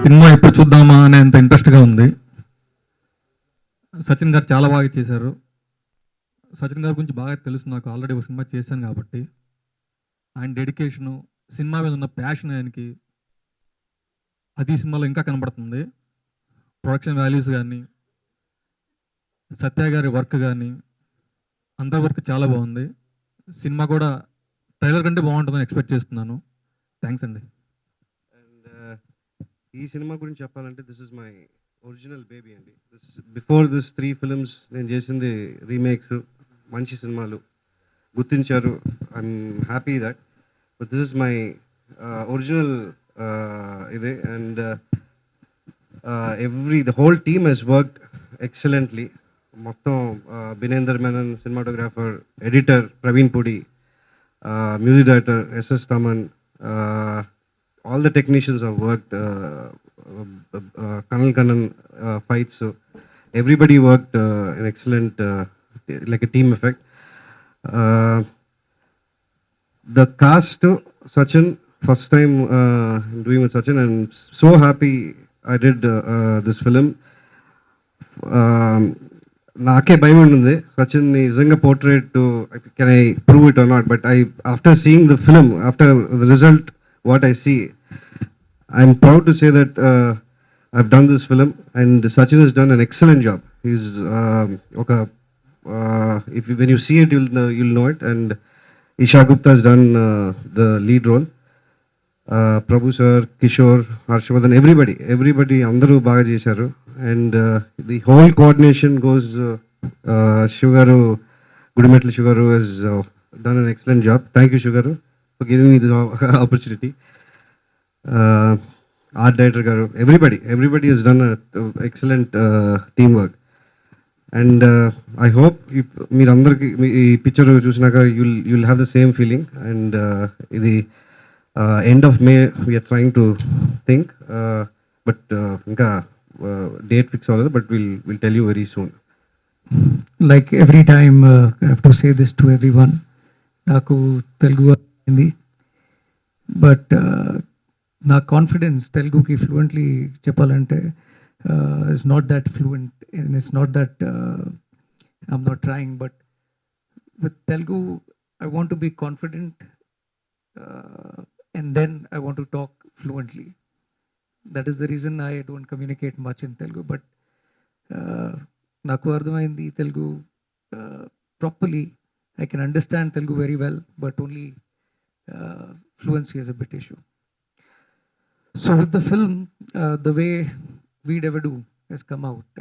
Cinema ఎప్పుడు చూద్దామా అనేంత ఇంట్రెస్ట్గా ఉంది. సచిన్ గారు చాలా బాగా చేశారు. సచిన్ గారి గురించి బాగా తెలుసు నాకు, ఆల్రెడీ ఒక సినిమా చేశాను కాబట్టి. ఆయన డెడికేషను, సినిమా మీద ఉన్న ప్యాషన్ ఆయనకి అది సినిమాలో ఇంకా కనబడుతుంది. ప్రొడక్షన్ వాల్యూస్ కానీ, సత్య గారి వర్క్ కానీ, అందరి వర్క్ చాలా బాగుంది. సినిమా కూడా ట్రైలర్ కంటే బాగుంటుందని ఎక్స్పెక్ట్ చేస్తున్నాను. థ్యాంక్స్ అండి. అండ్ ఈ సినిమా గురించి చెప్పాలంటే this is my original baby అండి. బిఫోర్ దిస్ 3 ఫిల్మ్స్ నేను చేసింది రీమేక్స్, మంచి సినిమాలు గుర్తించారు. I'm happy that. But this is my original ఇదే. And the whole team has worked excellently. మొత్తం Binendra Menon cinematographer, editor Praveen Pudi, music director SS Taman, all the technicians have worked, Kanal Kannan fights, so everybody worked an excellent, like a team effect. The cast, Sachin, first time doing with Sachin, and so happy I did this film. నాకే భయం ఉంది సచిన్ నిజంగా portrait can I prove it or not. But after seeing the film, after the result what I see, I'm proud to say that I've done this film and Sachin has done an excellent job. Is ఒక if when you see it you'll know it. And Esha Guptha has done the lead role. Prabhu sir, Kishore, Harshvardhan, everybody అందరూ బాగా చేశారు. And the whole coordination goes, Shugaru, Gudimetla Shugaru has done an excellent job. Thank you, Shugaru, for giving me this opportunity. Art director garu, everybody has done an excellent teamwork. And I hope meer andarki ee picture chusinaka you'll have the same feeling. And the end of May we are trying to think, but inka date fix avvadu, but we'll tell you very soon. Like every time I have to say this to everyone, naku Telugu ayindi, but na confidence Telugu ki fluently cheppalante is not that fluent, and it's not that I'm not trying, but with Telugu I want to be confident, and then I want to talk fluently. That is the reason I don't communicate much in Telugu. But నాకు అర్థమైంది Telugu properly. I can understand Telugu very well, but only fluency is a bit issue. So with the film, the way Veedevaadu has come out,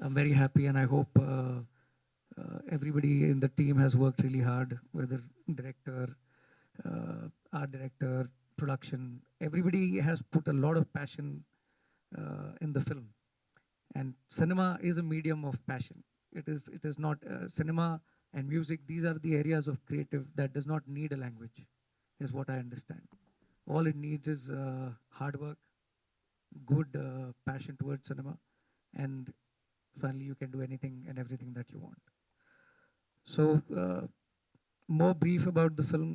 I'm very happy, and I hope everybody in the team has worked really hard, whether director, art director, production. Everybody has put a lot of passion in the film. And cinema is a medium of passion. It is not cinema and music. These are the areas of creative that does not need a language, is what I understand. All it needs is hard work, good passion towards cinema, and finally you can do anything and everything that you want. So more brief about the film.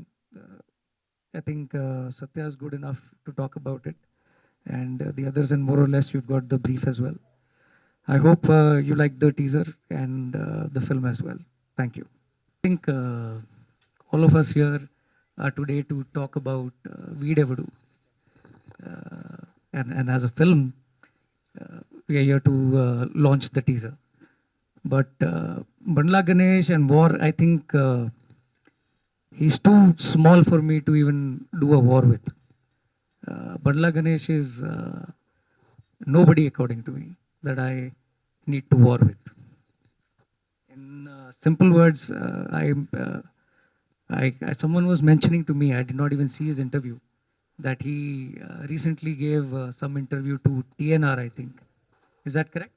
I think Satya is good enough to talk about it, and the others, and more or less you've got the brief as well. I hope you like the teaser and the film as well. Thank you. I think all of us here are today to talk about Veedevaadu, and as a film we are here to launch the teaser. But Bandla Ganesh and War, I think he's too small for me to even do a war with. Bandla Ganesh is nobody, according to me, that I need to war with. In simple words, someone was mentioning to me, I did not even see his interview, that he recently gave some interview to TNR, I think. Is that correct?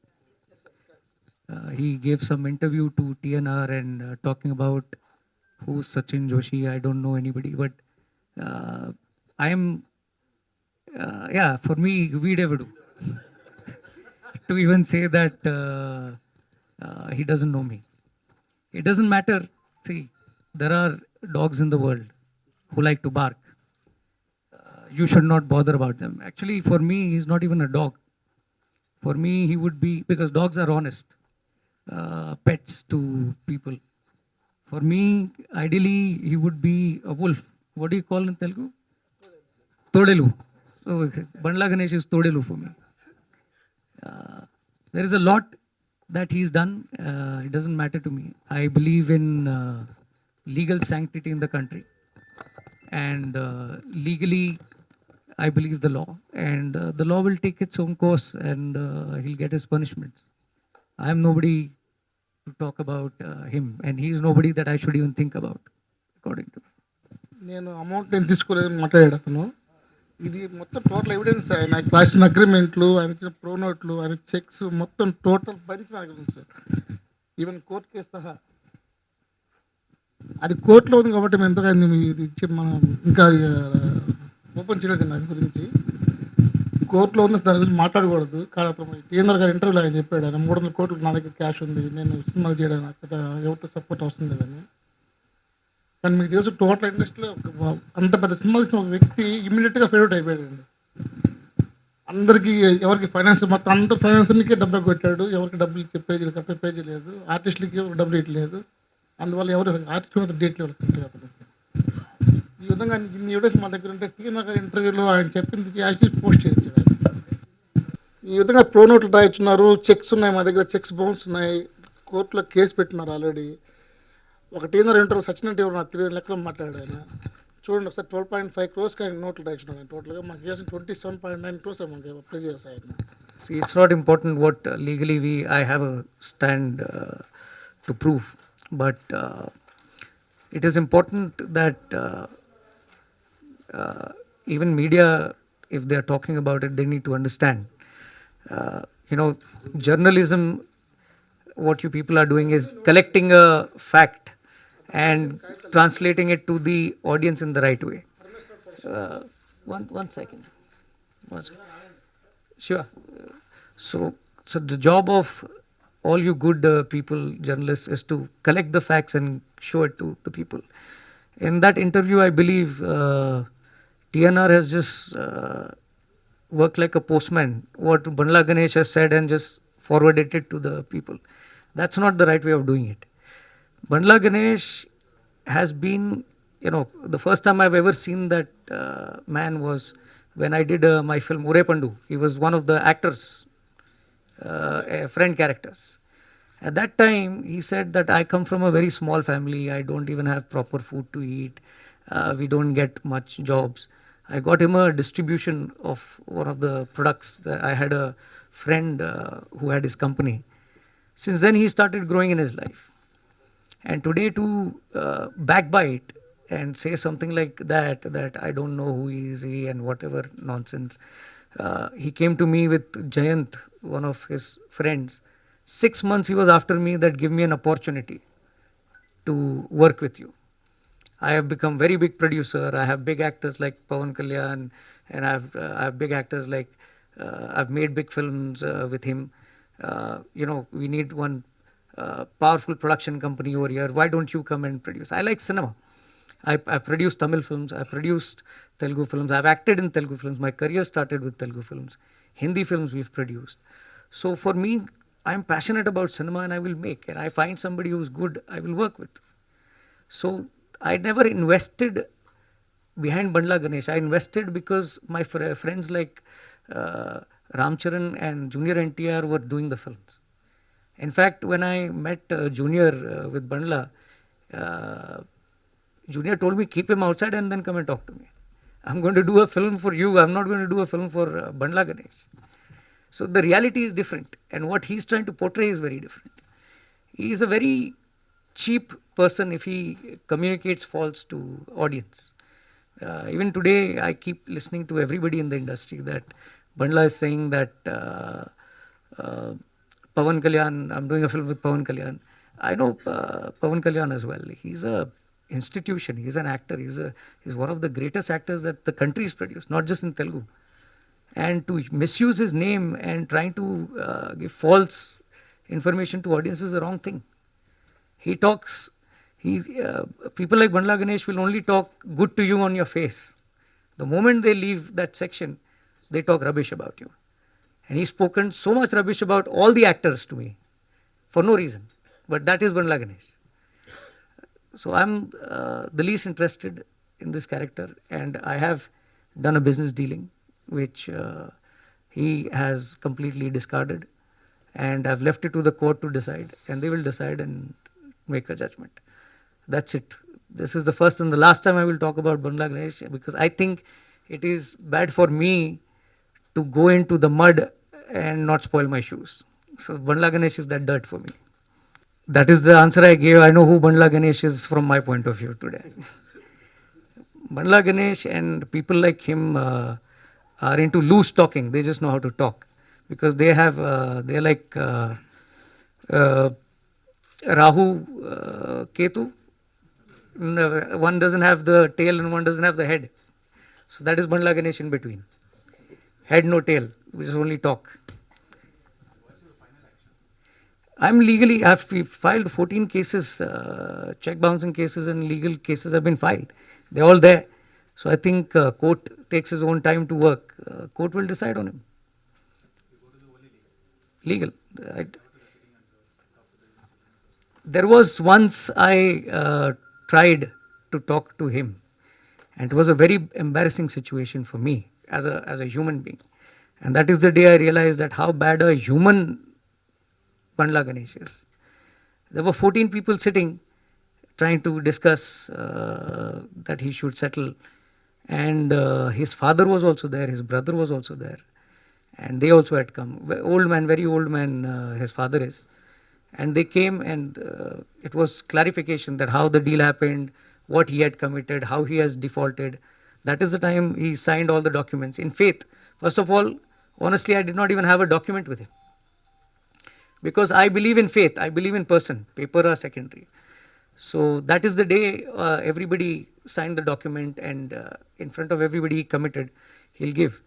He gave some interview to TNR and talking about who's Sachiin Joshi. I don't know anybody, but I am, yeah, for me, Veedevaadu. To even say that he doesn't know me. It doesn't matter. See, there are dogs in the world who like to bark. you should not bother about them. Actually, for me, he's not even a dog. For me, he would be, because dogs are honest pets to people. For me, ideally, he would be a wolf. What do you call in Telugu? Todelu. So Bandla Ganesh is Todelu for me. There is a lot that he's done. It doesn't matter to me. I believe in legal sanctity in the country. And legally, I believe the law. And the law will take its own course and he'll get his punishment. I am nobody to talk about him. And he's nobody that I should even think about, according to me. నేను amount నేను తీసుకోలేదని మాట్లాడాడు అతను. ఇది మొత్తం total evidence, ఆయన రాసిన అగ్రిమెంట్లు, ఆయన ఇచ్చిన ప్రోనోట్లు, ఆయన చెక్స్, మొత్తం టోటల్ బంచ్ నాకు ఉంది సార్. ఈవెన్ కోర్ట్ కేసు సహా. అది కోర్టులో ఉంది కాబట్టి మేము ఎంతగా ఇది ఇచ్చి మనం ఇంకా ఓపెన్ చేయలేదు దాని గురించి. కోర్టులో ఉంది, దాని గురించి మాట్లాడకూడదు. కానీ అతను టీఎన్ఆర్ గారి ఇంటర్వ్యూలో ఆయన చెప్పాడు, ఆయన 300 కోట్లు నా దగ్గర క్యాష్ ఉంది, నేను సినిమాలు చేయడానికి అక్కడ ఎవరితో సపోర్ట్ అవసరం లేదని. కానీ మీకు తెలుసు టోటల్ ఇండస్ట్రీలో అంత పెద్ద సినిమాలు ఇచ్చిన ఒక వ్యక్తి ఇమీడియట్గా ఫేవరెట్ అయిపోయాడండి. అందరికీ ఎవరికి ఫైనాన్స్ మొత్తం అందరు ఫైనాన్సర్కి డబ్బు కొట్టాడు, ఎవరికి డబ్బులు ఇచ్చే పేజీలు కట్టే పేజీ లేదు, ఆర్టిస్టులకి డబ్బులు ఇవ్వలేదు. అందువల్ల ఎవరు ఆర్టిస్ట్ డేట్లు ఇవ్వలేదు అతను. ఈ విధంగా ఇన్ని ఎవిడెన్స్ మా దగ్గర ఉంటే టీఎన్ఆర్ ఇంటర్వ్యూలో ఆయన చెప్పింది యాక్చువల్లీ పోస్ట్ చేస్తాడు ఆయన. ఈ విధంగా ప్రోనోట్లు రాయించున్నారు, చెక్స్ ఉన్నాయి మా దగ్గర, చెక్స్ బౌన్స్ ఉన్నాయి, కోర్టులో కేసు పెట్టినారు ఆల్రెడీ. ఒక టీఎన్ఆర్ ఇంటర్వ్యూ సచిన్ అంటే ఎవరు నాకు తెలియదు లెక్కలో మాట్లాడాడు ఆయన. చూడండి ఒకసారి 12.5 crores ఆయన నోట్లు రాయించినాడు ఆయన. టోటల్గా మాకు చేసిన 27.9 crores మనకి అప్లై చేస్తాయి ఆయన. See, it's not important what legally I have a stand to prove, but it is important that even media, if they are talking about it, they need to understand. Journalism, what you people are doing is collecting a fact and translating it to the audience in the right way. One second. Sure. So the job of all you good people, journalists, is to collect the facts and show it to the people. In that interview, I believe TNR has just worked like a postman. What Bandla Ganesh has said and just forwarded it to the people. That's not the right way of doing it. Bandla Ganesh has been, the first time I've ever seen that man was when I did my film Ure Pandu. He was one of the actors, friend characters. At that time, he said that I come from a very small family. I don't even have proper food to eat. We don't get much jobs. I got him a distribution of one of the products. I had a friend who had his company. Since then, he started growing in his life. And today to backbite and say something like that I don't know who is he and whatever nonsense. He came to me with Jayant, one of his friends. 6 months he was after me that give me an opportunity to work with you. I have become very big producer. I have big actors like Pawan Kalyan, and I have big actors like I've made big films with him. We need one powerful production company over here. Why don't you come and produce? I like cinema. I've produced Tamil films. I've produced Telugu films. I've acted in Telugu films. My career started with Telugu films. Hindi films we've produced. So for me, I'm passionate about cinema and I will make. And I find somebody who's good, I will work with. So I never invested behind Bandla Ganesh. I invested because my friends like Ramcharan and Junior NTR were doing the films. In fact, when I met Junior with Bandla, Junior told me, keep him outside and then come and talk to me. I'm going to do a film for you. I'm not going to do a film for Bandla Ganesh. So the reality is different. And what he's trying to portray is very different. He is a very cheap person if he communicates false to audience. Even today, I keep listening to everybody in the industry that Bandla is saying that Pawan Kalyan, I'm doing a film with Pawan Kalyan. I know Pawan Kalyan as well. He's a institution. He's an actor. He's one of the greatest actors that the country has produced, not just in Telugu. And to misuse his name and trying to give false information to audience is the wrong thing. He talks, people like Bandla Ganesh will only talk good to you on your face. The moment they leave that section, they talk rubbish about you. And he's spoken so much rubbish about all the actors to me for no reason. But that is Bandla Ganesh. So I'm the least interested in this character, and I have done a business dealing which he has completely discarded, and I've left it to the court to decide, and they will decide and make a judgment. That's it. This is the first and the last time I will talk about Bandla Ganesh, because I think it is bad for me to go into the mud and not spoil my shoes. So Bandla Ganesh is that dirt for me. That is the answer I gave. I know who Bandla Ganesh is from my point of view today. Bandla Ganesh and people like him are into loose talking. They just know how to talk, because they have they're like Rahu, Ketu. One doesn't have the tail and one doesn't have the head. So that is Bandla Ganesh in between. Head no tail, we just only talk. I'm legally, I've filed 14 cases, check bouncing cases and legal cases have been filed. They're all there. So I think court takes his own time to work. Court will decide on him. Legal. There was once I tried to talk to him, and it was a very embarrassing situation for me as a human being. And that is the day I realized that how bad a human Bandla Ganesh is. There were 14 people sitting trying to discuss that he should settle, and his father was also there, his brother was also there, and they also had come. Old man, very old man, his father is. And they came, and it was clarification that how the deal happened, what he had committed, how he has defaulted. That is the time he signed all the documents in faith. First of all, honestly, I did not even have a document with him, because I believe in faith, I believe in person, paper are secondary. So that is the day everybody signed the document, and in front of everybody he committed, he'll give.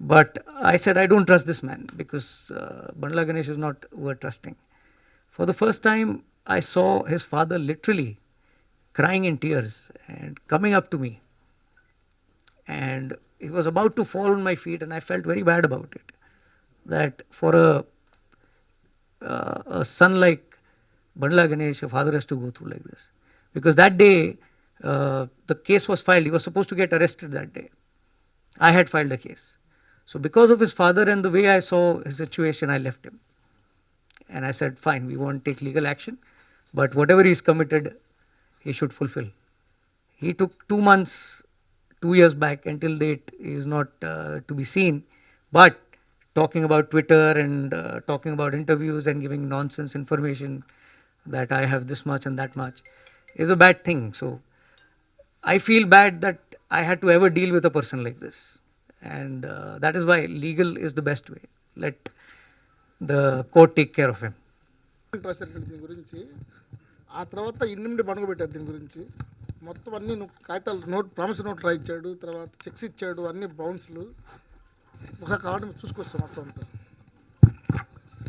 But I said, I don't trust this man, because Bandla Ganesh is not worth trusting. For the first time, I saw his father literally crying in tears and coming up to me. And he was about to fall on my feet, and I felt very bad about it. That for a son like Bandla Ganesh, a father has to go through like this. Because that day, the case was filed. He was supposed to get arrested that day. I had filed a case. So because of his father and the way I saw his situation, I left him. And I said, fine, we won't take legal action, but whatever he's committed, he should fulfill. He took 2 months, 2 years back, until date is not to be seen. But talking about Twitter and talking about interviews and giving nonsense information that I have this much and that much is a bad thing. So I feel bad that I had to ever deal with a person like this. And that is why legal is the best way. Let the court take care of him. దీని గురించి ఆ తర్వాత ఇన్నిమిడి పడుకోబెట్టారు దీని గురించి మొత్తం అన్ని కాగితాలు promise note రాయించాడు, తర్వాత చెక్స్ ఇచ్చాడు, అన్ని బౌన్స్లు ఒకసారి కావాలంటే చూసుకొస్తాం మొత్తం అంతా.